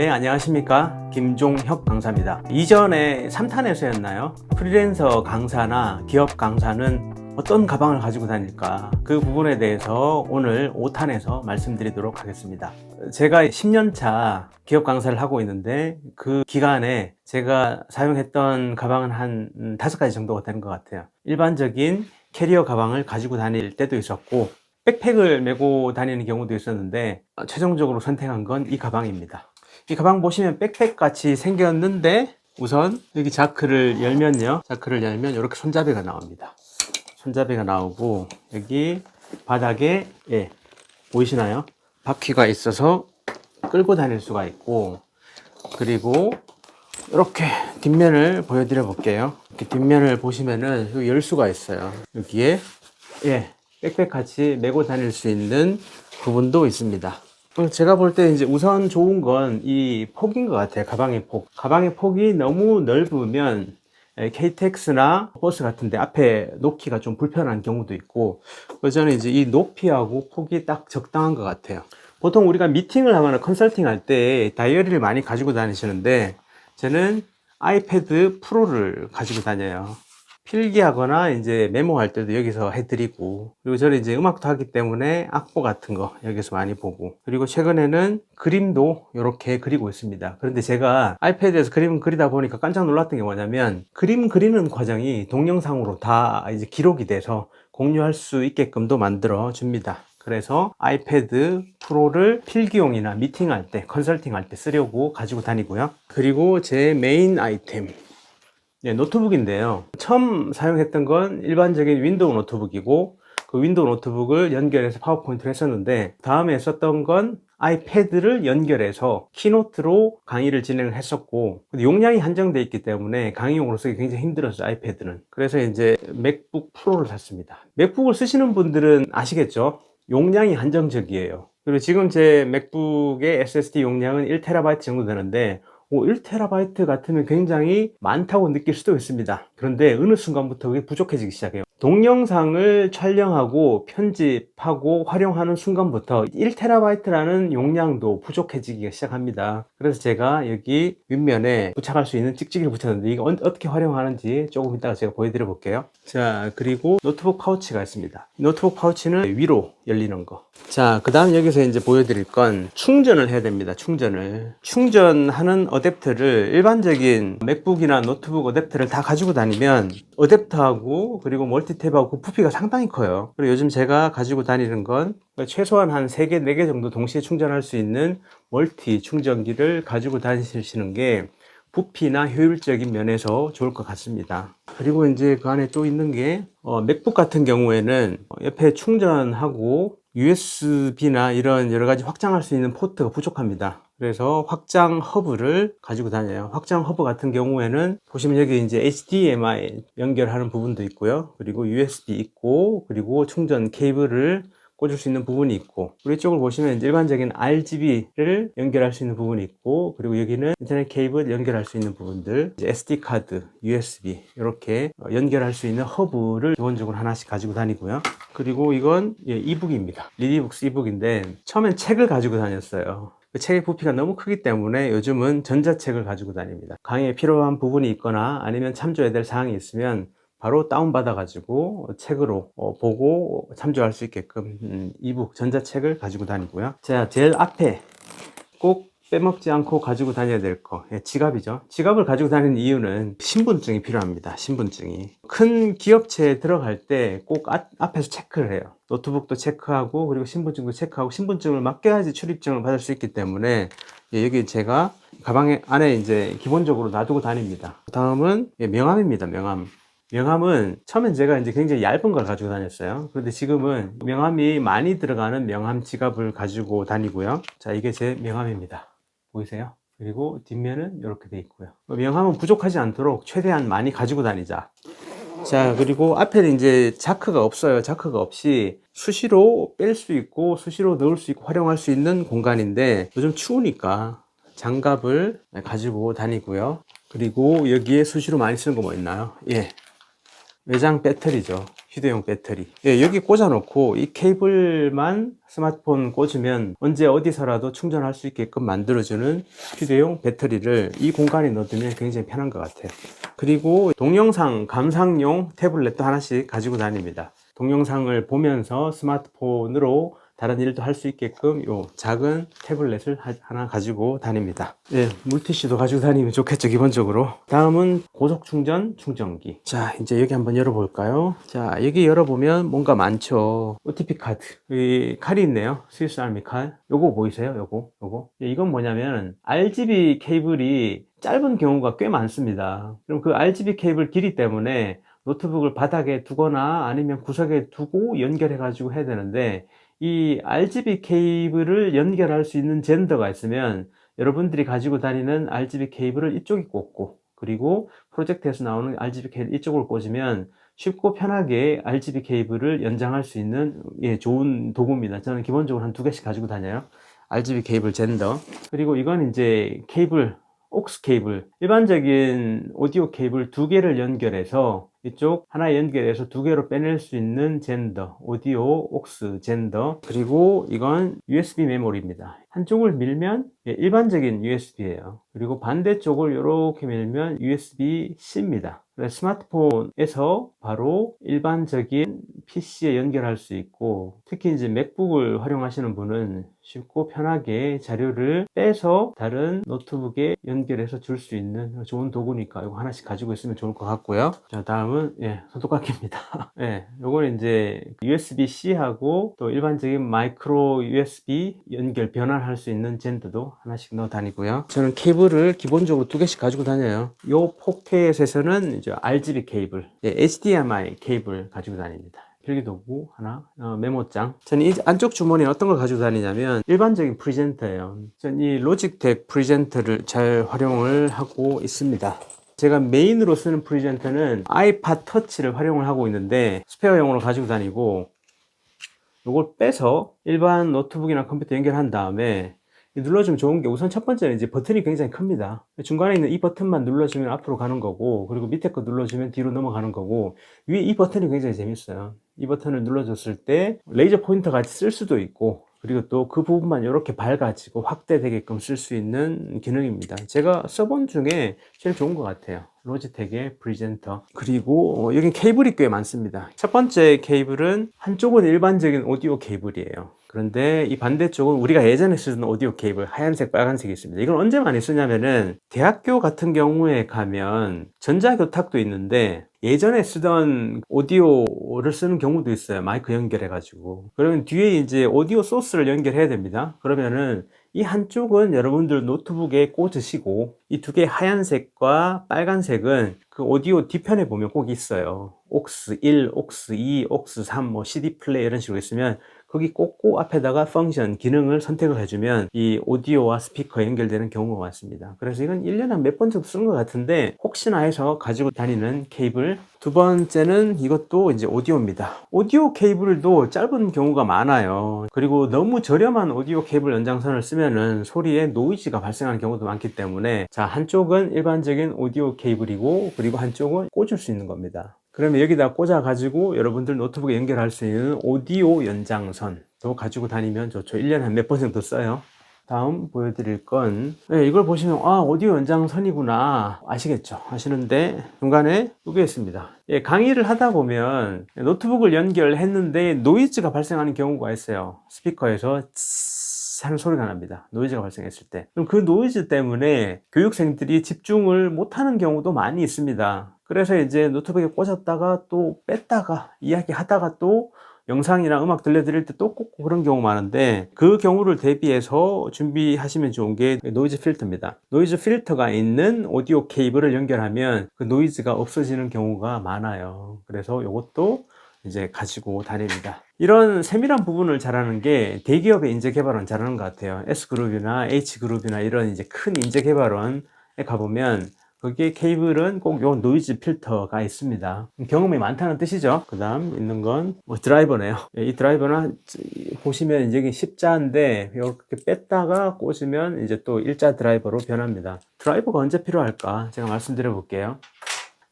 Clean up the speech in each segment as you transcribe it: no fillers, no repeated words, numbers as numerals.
네, 안녕하십니까. 김종혁 강사입니다. 이전에 3탄에서였나요? 프리랜서 강사나 기업 강사는 어떤 가방을 가지고 다닐까? 그 부분에 대해서 오늘 5탄에서 말씀드리도록 하겠습니다. 제가 10년차 기업 강사를 하고 있는데 그 기간에 제가 사용했던 가방은 한 5가지 정도가 되는 것 같아요. 일반적인 캐리어 가방을 가지고 다닐 때도 있었고 백팩을 메고 다니는 경우도 있었는데 최종적으로 선택한 건 이 가방입니다. 이 가방 보시면 백팩 같이 생겼는데 우선 여기 자크를 열면요, 자크를 열면 이렇게 손잡이가 나옵니다. 손잡이가 나오고 여기 바닥에 보이시나요? 바퀴가 있어서 끌고 다닐 수가 있고, 그리고 이렇게 뒷면을 보여드려 볼게요. 이렇게 뒷면을 보시면은 여기 열 수가 있어요. 여기에 백팩 같이 메고 다닐 수 있는 부분도 있습니다. 제가 볼 때 이제 우선 좋은 건 이 폭인 것 같아요. 가방의 폭. 가방의 폭이 너무 넓으면 KTX나 버스 같은데 앞에 놓기가 좀 불편한 경우도 있고, 저는 이제 이 높이하고 폭이 딱 적당한 것 같아요. 보통 우리가 미팅을 하거나 컨설팅 할 때 다이어리를 많이 가지고 다니시는데 저는 아이패드 프로를 가지고 다녀요. 필기하거나 이제 메모할 때도 여기서 해드리고, 그리고 저는 이제 음악도 하기 때문에 악보 같은 거 여기서 많이 보고, 그리고 최근에는 그림도 이렇게 그리고 있습니다. 그런데 제가 아이패드에서 그림을 그리다 보니까 깜짝 놀랐던 게 뭐냐면 그림 그리는 과정이 동영상으로 다 이제 기록이 돼서 공유할 수 있게끔도 만들어 줍니다. 그래서 아이패드 프로를 필기용이나 미팅할 때, 컨설팅 할 때 쓰려고 가지고 다니고요. 그리고 제 메인 아이템, 노트북인데요. 처음 사용했던 건 일반적인 윈도우 노트북이고, 그 윈도우 노트북을 연결해서 파워포인트를 했었는데, 다음에 썼던 건 아이패드를 연결해서 키노트로 강의를 진행을 했었고, 용량이 한정되어 있기 때문에 강의용으로 쓰기 굉장히 힘들었어요, 아이패드는. 그래서 이제 맥북 프로를 샀습니다. 맥북을 쓰시는 분들은 아시겠죠? 용량이 한정적이에요. 그리고 지금 제 맥북의 SSD 용량은 1TB 정도 되는데 1TB 같으면 굉장히 많다고 느낄 수도 있습니다. 그런데 어느 순간부터 그게 부족해지기 시작해요. 동영상을 촬영하고 편집하고 활용하는 순간부터 1TB라는 용량도 부족해지기 시작합니다. 그래서 제가 여기 윗면에 부착할 수 있는 찍찍이를 붙였는데 이거 어떻게 활용하는지 조금 이따가 제가 보여드려 볼게요. 자, 그리고 노트북 파우치가 있습니다. 노트북 파우치는 위로 열리는 거. 자, 그 다음 여기서 이제 보여드릴 건 충전을 해야 됩니다. 충전하는 어댑터를, 일반적인 맥북이나 노트북 어댑터를 다 가지고 다니면 어댑터하고 그리고 멀티탭하고 그 부피가 상당히 커요. 그리고 요즘 제가 가지고 다니는 건 최소한 한 3개, 4개 정도 동시에 충전할 수 있는 멀티 충전기를 가지고 다니시는 게 부피나 효율적인 면에서 좋을 것 같습니다. 그리고 이제 그 안에 또 있는 게 맥북 같은 경우에는 옆에 충전하고 USB나 이런 여러 가지 확장할 수 있는 포트가 부족합니다. 그래서 확장 허브를 가지고 다녀요. 확장 허브 같은 경우에는 보시면 여기 이제 HDMI 연결하는 부분도 있고요. 그리고 USB 있고, 그리고 충전 케이블을 꽂을 수 있는 부분이 있고, 그리고 이쪽을 보시면 일반적인 RGB를 연결할 수 있는 부분이 있고, 그리고 여기는 인터넷 케이블 연결할 수 있는 부분들, SD카드, USB 이렇게 연결할 수 있는 허브를 기본적으로 하나씩 가지고 다니고요. 그리고 이건 이북입니다. 리디북스 이북인데 처음엔 책을 가지고 다녔어요. 그 책의 부피가 너무 크기 때문에 요즘은 전자책을 가지고 다닙니다. 강의에 필요한 부분이 있거나 아니면 참조해야 될 사항이 있으면 바로 다운받아 가지고 책으로 보고 참조할 수 있게끔 이북 전자책을 가지고 다니고요. 자, 제일 앞에 꼭 빼먹지 않고 가지고 다녀야 될 거, 지갑이죠. 지갑을 가지고 다니는 이유는 신분증이 필요합니다. 신분증이. 큰 기업체에 들어갈 때 꼭 앞에서 체크를 해요. 노트북도 체크하고 그리고 신분증도 체크하고, 신분증을 맡겨야지 출입증을 받을 수 있기 때문에 여기 제가 가방 안에 이제 기본적으로 놔두고 다닙니다. 다음은 명함입니다. 명함은 처음엔 제가 이제 굉장히 얇은 걸 가지고 다녔어요. 그런데 지금은 명함이 많이 들어가는 명함 지갑을 가지고 다니고요. 자, 이게 제 명함입니다. 보이세요? 그리고 뒷면은 이렇게 돼 있고요. 명함은 부족하지 않도록 최대한 많이 가지고 다니자. 자, 그리고 앞에는 이제 자크가 없어요. 자크가 없이 수시로 뺄 수 있고 수시로 넣을 수 있고 활용할 수 있는 공간인데 요즘 추우니까 장갑을 가지고 다니고요. 그리고 여기에 수시로 많이 쓰는 거 뭐 있나요? 외장 배터리죠. 휴대용 배터리. 예, 여기 꽂아 놓고 이 케이블만 스마트폰 꽂으면 언제 어디서라도 충전할 수 있게끔 만들어주는 휴대용 배터리를 이 공간에 넣어두면 굉장히 편한 것 같아요. 그리고 동영상 감상용 태블릿도 하나씩 가지고 다닙니다. 동영상을 보면서 스마트폰으로 다른 일도 할 수 있게끔 요 작은 태블릿을 하나 가지고 다닙니다. 예, 물티슈도 가지고 다니면 좋겠죠, 기본적으로. 다음은 고속 충전 충전기. 자, 이제 여기 한번 열어볼까요? 자, 여기 열어보면 뭔가 많죠. OTP 카드. 여기 칼이 있네요. 스위스 아미 칼. 요거 보이세요? 요거. 예, 이건 뭐냐면 RGB 케이블이 짧은 경우가 꽤 많습니다. 그럼 그 RGB 케이블 길이 때문에 노트북을 바닥에 두거나 아니면 구석에 두고 연결해 가지고 해야 되는데, 이 RGB 케이블을 연결할 수 있는 젠더가 있으면 여러분들이 가지고 다니는 RGB 케이블을 이쪽에 꽂고, 그리고 프로젝트에서 나오는 RGB 케이블 이쪽으로 꽂으면 쉽고 편하게 RGB 케이블을 연장할 수 있는, 예, 좋은 도구입니다. 저는 기본적으로 한 2개씩 가지고 다녀요. RGB 케이블 젠더. 그리고 이건 이제 케이블, 옥스 케이블. 일반적인 오디오 케이블 2개를 연결해서 이쪽 하나 연결해서 2개로 빼낼 수 있는 젠더, 오디오 옥스 젠더. 그리고 이건 USB 메모리입니다. 한쪽을 밀면 일반적인 USB예요. 그리고 반대쪽을 이렇게 밀면 USB-C입니다. 스마트폰에서 바로 일반적인 PC에 연결할 수 있고, 특히 이제 맥북을 활용하시는 분은 쉽고 편하게 자료를 빼서 다른 노트북에 연결해서 줄 수 있는 좋은 도구니까 이거 하나씩 가지고 있으면 좋을 것 같고요. 자, 다음은 손톱깎이입니다. 요거는 이제 USB-C하고 또 일반적인 마이크로 USB 연결 변환할 수 있는 젠더도 하나씩 넣어 다니고요. 저는 케이블을 기본적으로 2개씩 가지고 다녀요. 요 포켓에서는 이제 RGB 케이블, HDMI 케이블 가지고 다닙니다. 필기도구 하나, 메모장. 저는 이 안쪽 주머니에 어떤 걸 가지고 다니냐면 일반적인 프리젠터예요. 저는 이 로직텍 프리젠터를 잘 활용을 하고 있습니다. 제가 메인으로 쓰는 프리젠터는 아이팟 터치를 활용을 하고 있는데 스페어용으로 가지고 다니고, 이걸 빼서 일반 노트북이나 컴퓨터 연결한 다음에 눌러주면 좋은 게, 우선 첫 번째는 이제 버튼이 굉장히 큽니다. 중간에 있는 이 버튼만 눌러주면 앞으로 가는 거고, 그리고 밑에 거 눌러주면 뒤로 넘어가는 거고, 위에 이 버튼이 굉장히 재밌어요. 이 버튼을 눌러줬을 때 레이저 포인터 같이 쓸 수도 있고, 그리고 또 그 부분만 이렇게 밝아지고 확대되게끔 쓸 수 있는 기능입니다. 제가 써본 중에 제일 좋은 것 같아요. 로지텍의 프리젠터. 그리고 여기 케이블이 꽤 많습니다. 첫 번째 케이블은 한쪽은 일반적인 오디오 케이블이에요. 그런데 이 반대쪽은 우리가 예전에 쓰던 오디오 케이블, 하얀색 빨간색이 있습니다. 이건 언제 많이 쓰냐면은 대학교 같은 경우에 가면 전자교탁도 있는데 예전에 쓰던 오디오를 쓰는 경우도 있어요. 마이크 연결해 가지고. 그러면 뒤에 이제 오디오 소스를 연결해야 됩니다. 그러면은 이 한쪽은 여러분들 노트북에 꽂으시고, 이 2개의 하얀색과 빨간색은 그 오디오 뒤편에 보면 꼭 있어요. 옥스 1, 옥스 2, 옥스 3, 뭐 CD 플레이 이런 식으로 있으면 거기 꽂고 앞에다가 펑션, 기능을 선택을 해주면 이 오디오와 스피커 연결되는 경우가 많습니다. 그래서 이건 1년에 한 몇 번 정도 쓰는 것 같은데 혹시나 해서 가지고 다니는 케이블. 두 번째는 이것도 이제 오디오입니다. 오디오 케이블도 짧은 경우가 많아요. 그리고 너무 저렴한 오디오 케이블 연장선을 쓰면은 소리에 노이즈가 발생하는 경우도 많기 때문에, 자, 한쪽은 일반적인 오디오 케이블이고, 그리고 한쪽은 꽂을 수 있는 겁니다. 그러면 여기다 꽂아 가지고 여러분들 노트북에 연결할 수 있는 오디오 연장선도 가지고 다니면 좋죠. 1년에 한 몇 번 정도 써요. 다음 보여드릴 건, 이걸 보시면 오디오 연장선이구나 아시겠죠? 하시는데 중간에 이게 있습니다. 강의를 하다 보면 노트북을 연결했는데 노이즈가 발생하는 경우가 있어요. 스피커에서 하는 소리가 납니다. 노이즈가 발생했을 때. 그럼 그 노이즈 때문에 교육생들이 집중을 못하는 경우도 많이 있습니다. 그래서 이제 노트북에 꽂았다가 또 뺐다가 이야기하다가 또 영상이나 음악 들려드릴 때 또 꽂고 그런 경우 많은데, 그 경우를 대비해서 준비하시면 좋은 게 노이즈 필터입니다. 노이즈 필터가 있는 오디오 케이블을 연결하면 그 노이즈가 없어지는 경우가 많아요. 그래서 이것도 이제 가지고 다닙니다. 이런 세밀한 부분을 잘하는 게 대기업의 인재개발원 잘하는 것 같아요. S그룹이나 H그룹이나 이런 이제 큰 인재개발원에 가보면 거기에 케이블은 꼭 요 노이즈 필터가 있습니다. 경험이 많다는 뜻이죠. 그 다음 있는 건 드라이버네요. 이 드라이버는 보시면 여기 십자인데 이렇게 뺐다가 꽂으면 이제 또 일자 드라이버로 변합니다. 드라이버가 언제 필요할까? 제가 말씀드려 볼게요.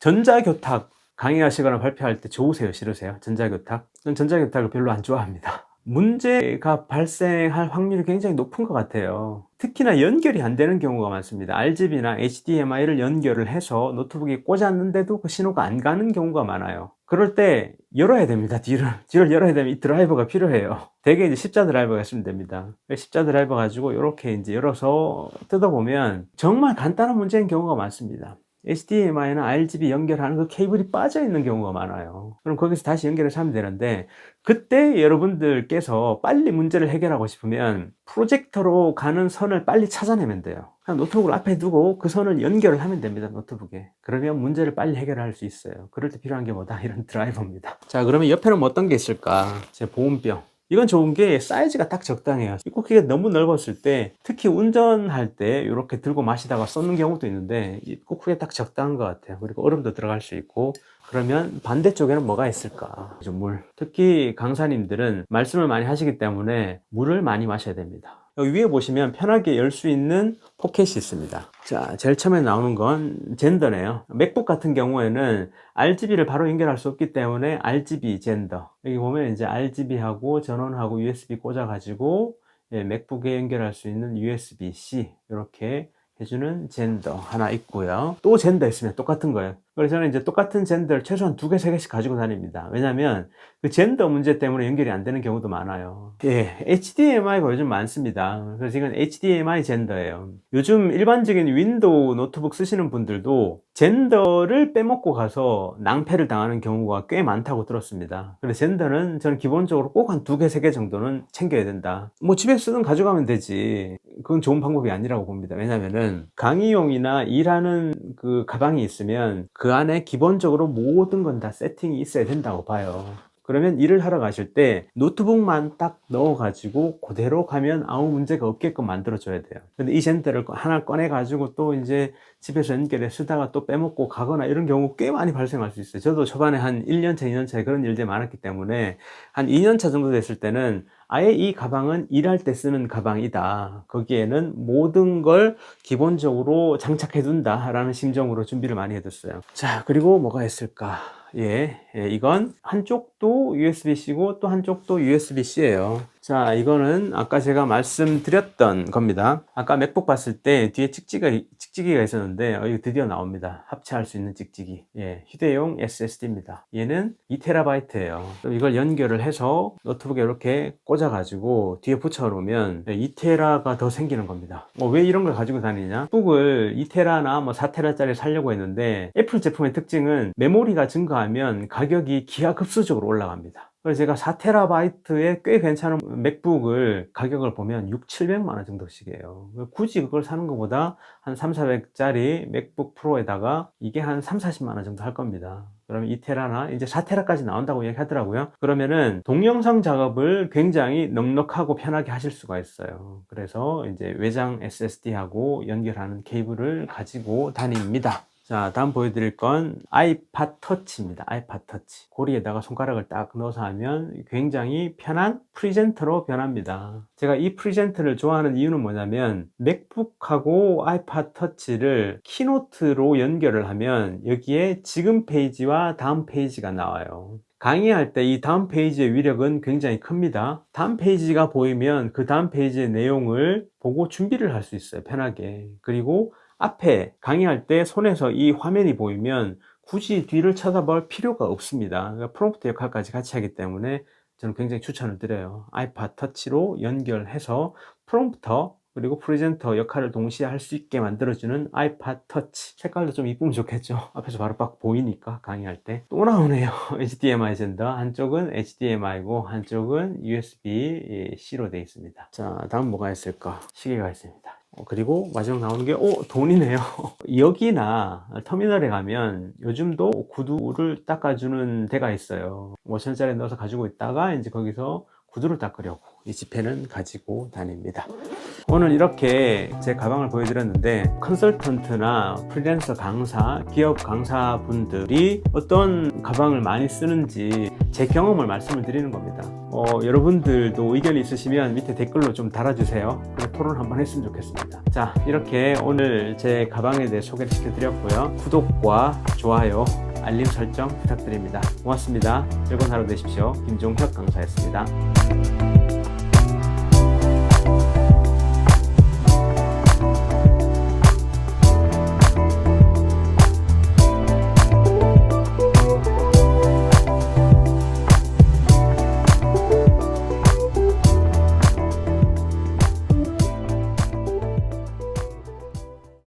전자교탁 강의하시거나 발표할 때 좋으세요? 싫으세요? 전자교탁? 전 전자교탁을 별로 안 좋아합니다. 문제가 발생할 확률이 굉장히 높은 것 같아요. 특히나 연결이 안 되는 경우가 많습니다. RGB나 HDMI를 연결을 해서 노트북에 꽂았는데도 그 신호가 안 가는 경우가 많아요. 그럴 때 열어야 됩니다. 뒤를 열어야 되면 이 드라이버가 필요해요. 대개 이제 십자 드라이버가 있으면 됩니다. 십자 드라이버 가지고 이렇게 이제 열어서 뜯어보면 정말 간단한 문제인 경우가 많습니다. HDMI나 RGB 연결하는 그 케이블이 빠져 있는 경우가 많아요. 그럼 거기서 다시 연결해서 하면 되는데, 그때 여러분들께서 빨리 문제를 해결하고 싶으면 프로젝터로 가는 선을 빨리 찾아내면 돼요. 그냥 노트북을 앞에 두고 그 선을 연결을 하면 됩니다, 노트북에. 그러면 문제를 빨리 해결할 수 있어요. 그럴 때 필요한 게 뭐다? 이런 드라이버입니다. 자, 그러면 옆에는 뭐 어떤 게 있을까? 제 보온병. 이건 좋은 게 사이즈가 딱 적당해요. 이 쿠키가 너무 넓었을 때, 특히 운전할 때 이렇게 들고 마시다가 쏟는 경우도 있는데, 이 쿠키가 딱 적당한 것 같아요. 그리고 얼음도 들어갈 수 있고. 그러면 반대쪽에는 뭐가 있을까? 물. 특히 강사님들은 말씀을 많이 하시기 때문에 물을 많이 마셔야 됩니다. 여기 위에 보시면 편하게 열 수 있는 포켓이 있습니다. 자, 제일 처음에 나오는 건 젠더네요. 맥북 같은 경우에는 RGB를 바로 연결할 수 없기 때문에 RGB 젠더. 여기 보면 이제 RGB하고 전원하고 USB 꽂아가지고 맥북에 연결할 수 있는 USB-C 이렇게 해주는 젠더 하나 있고요. 또 젠더 있으면 똑같은 거예요. 그래서 저는 이제 똑같은 젠더를 최소한 2개, 3개씩 가지고 다닙니다. 왜냐면 그 젠더 문제 때문에 연결이 안 되는 경우도 많아요. HDMI가 요즘 많습니다. 그래서 이건 HDMI 젠더예요. 요즘 일반적인 윈도우 노트북 쓰시는 분들도 젠더를 빼먹고 가서 낭패를 당하는 경우가 꽤 많다고 들었습니다. 그래서 젠더는 저는 기본적으로 꼭 한 2개, 3개 정도는 챙겨야 된다. 뭐 집에 쓰든 가져가면 되지. 그건 좋은 방법이 아니라고 봅니다. 왜냐면은 강의용이나 일하는 그 가방이 있으면 그 안에 기본적으로 모든 건 다 세팅이 있어야 된다고 봐요. 그러면 일을 하러 가실 때 노트북만 딱 넣어가지고 그대로 가면 아무 문제가 없게끔 만들어줘야 돼요. 근데 이 젠더를 하나 꺼내가지고 또 이제 집에서 연결해 쓰다가 또 빼먹고 가거나 이런 경우 꽤 많이 발생할 수 있어요. 저도 초반에 한 1년차, 2년차에 그런 일들이 많았기 때문에 한 2년차 정도 됐을 때는 아예 이 가방은 일할 때 쓰는 가방이다. 거기에는 모든 걸 기본적으로 장착해 둔다라는 심정으로 준비를 많이 해뒀어요. 자, 그리고 뭐가 있을까? 이건 한쪽도 USB-C고 또 한쪽도 USB-C예요. 자, 이거는 아까 제가 말씀드렸던 겁니다. 아까 맥북 봤을 때 뒤에 찍찍이가 있었는데 이거 드디어 나옵니다. 합체할 수 있는 찍찍이. 휴대용 SSD입니다. 얘는 2TB예요. 이걸 연결을 해서 노트북에 이렇게 꽂아가지고 뒤에 붙여놓으면 2TB가 더 생기는 겁니다. 왜 이런 걸 가지고 다니냐? 북을 2TB나 뭐 4TB짜리 사려고 했는데 애플 제품의 특징은 메모리가 증가하면 가격이 기하급수적으로 올라갑니다. 그래서 제가 4TB에 꽤 괜찮은 맥북을 가격을 보면 600~700만 원 정도씩이에요. 굳이 그걸 사는 것보다 한 300~400짜리 맥북 프로에다가 이게 한 30~40만 원 정도 할 겁니다. 그러면 2TB나 이제 4TB까지 나온다고 얘기하더라고요. 그러면은 동영상 작업을 굉장히 넉넉하고 편하게 하실 수가 있어요. 그래서 이제 외장 SSD하고 연결하는 케이블을 가지고 다닙니다. 자, 다음 보여드릴 건 아이팟 터치입니다. 아이팟 터치. 고리에다가 손가락을 딱 넣어서 하면 굉장히 편한 프리젠터로 변합니다. 제가 이 프리젠터를 좋아하는 이유는 뭐냐면 맥북하고 아이팟 터치를 키노트로 연결을 하면 여기에 지금 페이지와 다음 페이지가 나와요. 강의할 때 이 다음 페이지의 위력은 굉장히 큽니다. 다음 페이지가 보이면 그 다음 페이지의 내용을 보고 준비를 할 수 있어요. 편하게. 그리고 앞에 강의할 때 손에서 이 화면이 보이면 굳이 뒤를 쳐다볼 필요가 없습니다. 그러니까 프롬프트 역할까지 같이 하기 때문에 저는 굉장히 추천을 드려요. 아이팟 터치로 연결해서 프롬프터 그리고 프레젠터 역할을 동시에 할 수 있게 만들어주는 아이팟 터치. 색깔도 좀 이쁘면 좋겠죠. 앞에서 바로 딱 보이니까 강의할 때. 또 나오네요. HDMI 젠더. 한쪽은 HDMI고 한쪽은 USB-C로 되어 있습니다. 자, 다음 뭐가 있을까? 시계가 있습니다. 그리고 마지막 나오는 게 돈이네요. 여기나 터미널에 가면 요즘도 구두를 닦아주는 데가 있어요. 5,000원짜리 넣어서 가지고 있다가 이제 거기서 구두를 닦으려고 이 지폐는 가지고 다닙니다. 오늘 이렇게 제 가방을 보여드렸는데 컨설턴트나 프리랜서 강사, 기업 강사분들이 어떤 가방을 많이 쓰는지 제 경험을 말씀을 드리는 겁니다. 여러분들도 의견이 있으시면 밑에 댓글로 좀 달아주세요. 그래서 토론 한번 했으면 좋겠습니다. 자, 이렇게 오늘 제 가방에 대해 소개를 시켜드렸고요. 구독과 좋아요, 알림 설정 부탁드립니다. 고맙습니다. 즐거운 하루 되십시오. 김종혁 강사였습니다.